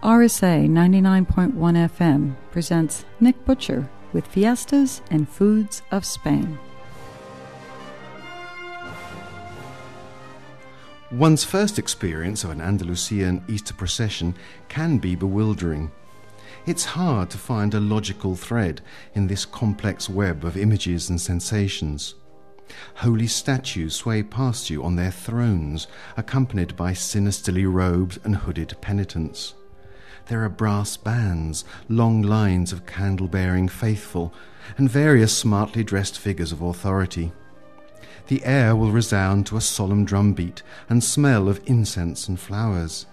RSA 99.1 FM presents Nick Butcher with Fiestas and Foods of Spain. One's first experience of an Andalusian Easter procession can be bewildering. It's hard to find a logical thread in this complex web of images and sensations. Holy statues sway past you on their thrones, accompanied by sinisterly robed and hooded penitents. There are brass bands, long lines of candle-bearing faithful, and various smartly dressed figures of authority. The air will resound to a solemn drumbeat and smell of incense and flowers.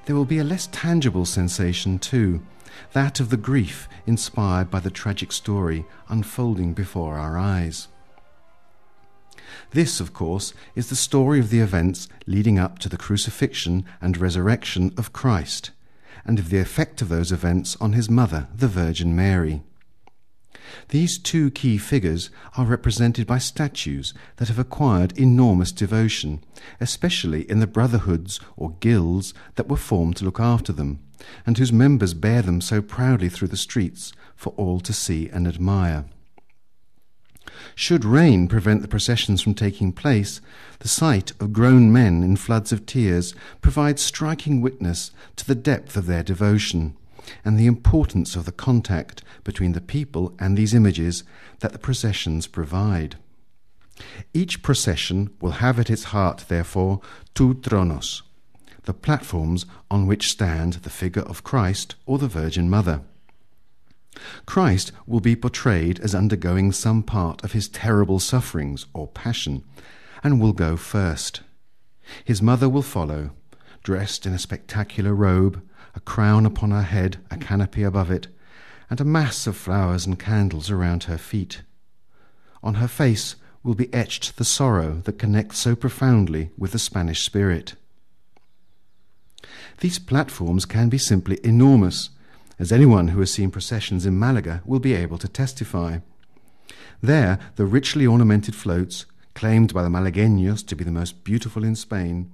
There will be a less tangible sensation too, that of the grief inspired by the tragic story unfolding before our eyes. This, of course, is the story of the events leading up to the crucifixion and resurrection of Christ, and of the effect of those events on his mother, the Virgin Mary. These two key figures are represented by statues that have acquired enormous devotion, especially in the brotherhoods or guilds that were formed to look after them, and whose members bear them so proudly through the streets for all to see and admire. Should rain prevent the processions from taking place, the sight of grown men in floods of tears provides striking witness to the depth of their devotion and the importance of the contact between the people and these images that the processions provide. Each procession will have at its heart, therefore, two tronos, the platforms on which stand the figure of Christ or the Virgin Mother. Christ will be portrayed as undergoing some part of his terrible sufferings or passion, and will go first. His mother will follow, dressed in a spectacular robe, a crown upon her head, a canopy above it, and a mass of flowers and candles around her feet. On her face will be etched the sorrow that connects so profoundly with the Spanish spirit. These platforms can be simply enormous, as anyone who has seen processions in Malaga will be able to testify. There, the richly ornamented floats, claimed by the Malagueños to be the most beautiful in Spain,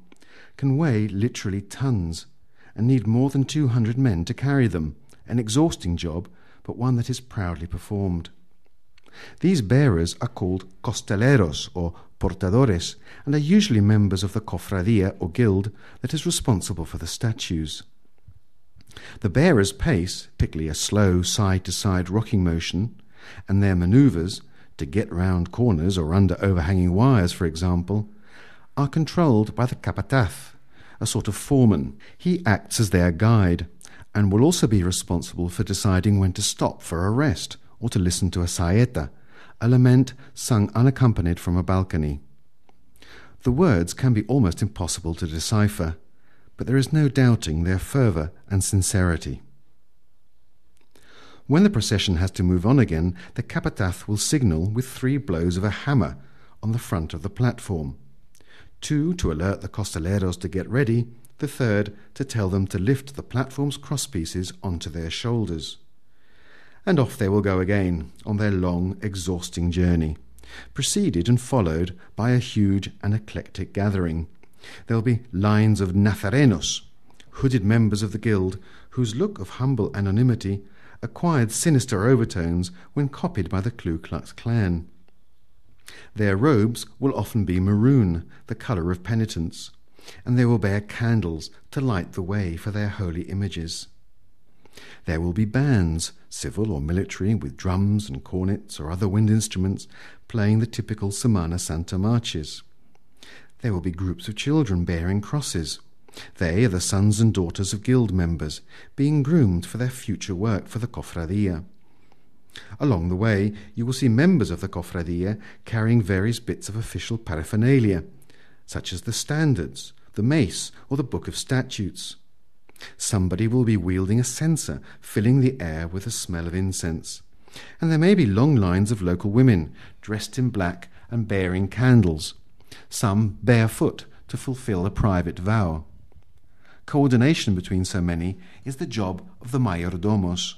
can weigh literally tons, and need more than 200 men to carry them, an exhausting job, but one that is proudly performed. These bearers are called costaleros or portadores, and are usually members of the cofradia or guild that is responsible for the statues. The bearers' pace, particularly a slow side-to-side rocking motion, and their manoeuvres, to get round corners or under overhanging wires, for example, are controlled by the capataz, a sort of foreman. He acts as their guide, and will also be responsible for deciding when to stop for a rest or to listen to a saeta, a lament sung unaccompanied from a balcony. The words can be almost impossible to decipher, but there is no doubting their fervour and sincerity. When the procession has to move on again, the capataz will signal with 3 blows of a hammer on the front of the platform, 2 to alert the costaleros to get ready, the 3rd to tell them to lift the platform's crosspieces onto their shoulders. And off they will go again on their long, exhausting journey, preceded and followed by a huge and eclectic gathering. There will be lines of nazarenos, hooded members of the guild, whose look of humble anonymity acquired sinister overtones when copied by the Ku Klux Klan. Their robes will often be maroon, the colour of penitence, and they will bear candles to light the way for their holy images. There will be bands, civil or military, with drums and cornets or other wind instruments, playing the typical Semana Santa marches. There will be groups of children bearing crosses. They are the sons and daughters of guild members, being groomed for their future work for the cofradia. Along the way, you will see members of the cofradia carrying various bits of official paraphernalia, such as the standards, the mace, or the book of statutes. Somebody will be wielding a censer, filling the air with the smell of incense. And there may be long lines of local women, dressed in black and bearing candles, some barefoot to fulfill a private vow. Coordination between so many is the job of the mayordomos,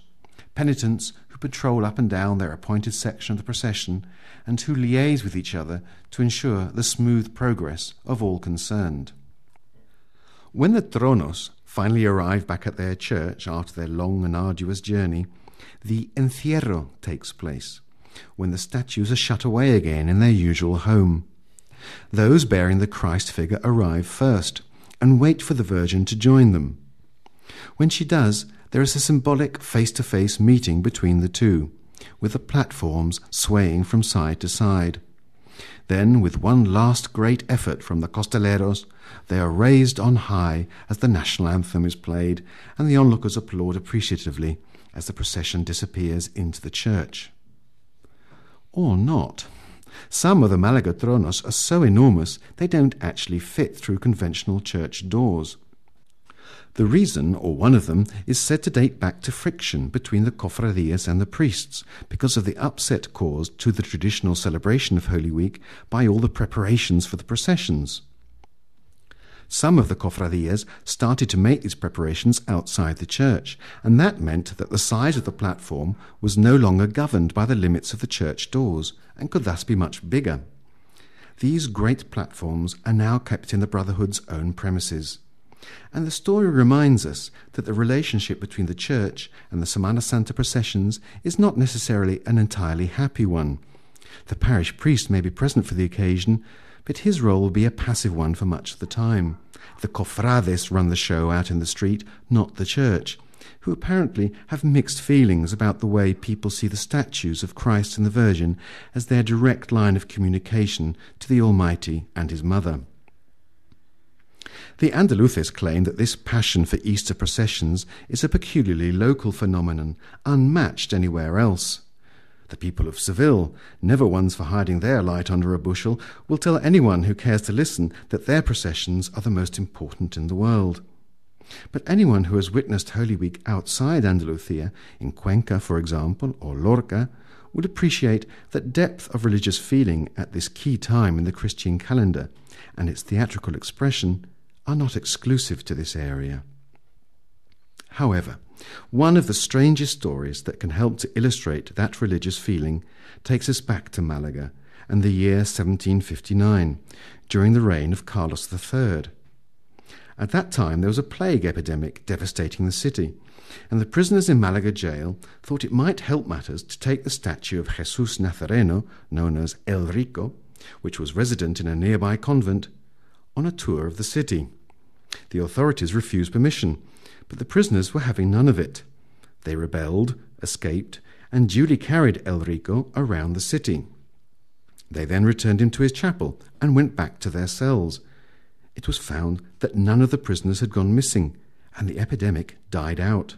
penitents who patrol up and down their appointed section of the procession and who liaise with each other to ensure the smooth progress of all concerned. When the tronos finally arrive back at their church after their long and arduous journey, the encierro takes place, when the statues are shut away again in their usual home. Those bearing the Christ figure arrive first and wait for the Virgin to join them. When she does, there is a symbolic face-to-face meeting between the two, with the platforms swaying from side to side. Then, with one last great effort from the costaleros, they are raised on high as the national anthem is played, and the onlookers applaud appreciatively as the procession disappears into the church. Or not. Some of the Malaga tronos are so enormous they don't actually fit through conventional church doors. The reason, or one of them, is said to date back to friction between the cofradías and the priests because of the upset caused to the traditional celebration of Holy Week by all the preparations for the processions. Some of the cofradías started to make these preparations outside the church, and that meant that the size of the platform was no longer governed by the limits of the church doors and could thus be much bigger. These great platforms are now kept in the Brotherhood's own premises. And the story reminds us that the relationship between the church and the Semana Santa processions is not necessarily an entirely happy one. The parish priest may be present for the occasion, but his role will be a passive one for much of the time. The cofrades run the show out in the street, not the church, who apparently have mixed feelings about the way people see the statues of Christ and the Virgin as their direct line of communication to the Almighty and his Mother. The Andaluces claim that this passion for Easter processions is a peculiarly local phenomenon, unmatched anywhere else. The people of Seville, never ones for hiding their light under a bushel, will tell anyone who cares to listen that their processions are the most important in the world. But anyone who has witnessed Holy Week outside Andalusia, in Cuenca, for example, or Lorca, would appreciate that depth of religious feeling at this key time in the Christian calendar and its theatrical expression are not exclusive to this area. However, one of the strangest stories that can help to illustrate that religious feeling takes us back to Malaga and the year 1759, during the reign of Carlos III. At that time there was a plague epidemic devastating the city, and the prisoners in Malaga jail thought it might help matters to take the statue of Jesus Nazareno, known as El Rico, which was resident in a nearby convent, on a tour of the city. The authorities refused permission, but the prisoners were having none of it. They rebelled, escaped, and duly carried El Rico around the city. They then returned him to his chapel and went back to their cells. It was found that none of the prisoners had gone missing, and the epidemic died out.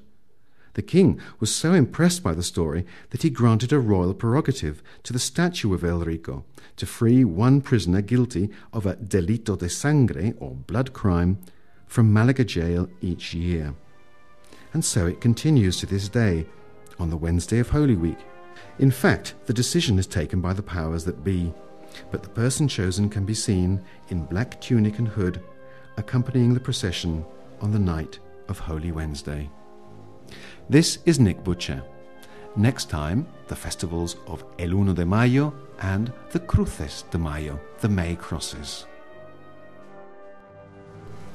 The king was so impressed by the story that he granted a royal prerogative to the statue of El Rico to free one prisoner guilty of a delito de sangre, or blood crime, from Malaga jail each year. And so it continues to this day, on the Wednesday of Holy Week. In fact, the decision is taken by the powers that be, but the person chosen can be seen in black tunic and hood, accompanying the procession on the night of Holy Wednesday. This is Nick Butcher. Next time, the festivals of El 1 de Mayo and the Cruces de Mayo, the May crosses.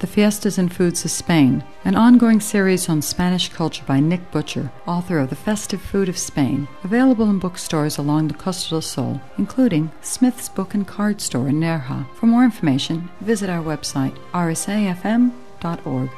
The Fiestas and Foods of Spain, an ongoing series on Spanish culture by Nick Butcher, author of The Festive Food of Spain, available in bookstores along the Costa del Sol, including Smith's Book and Card Store in Nerja. For more information, visit our website rsafm.org.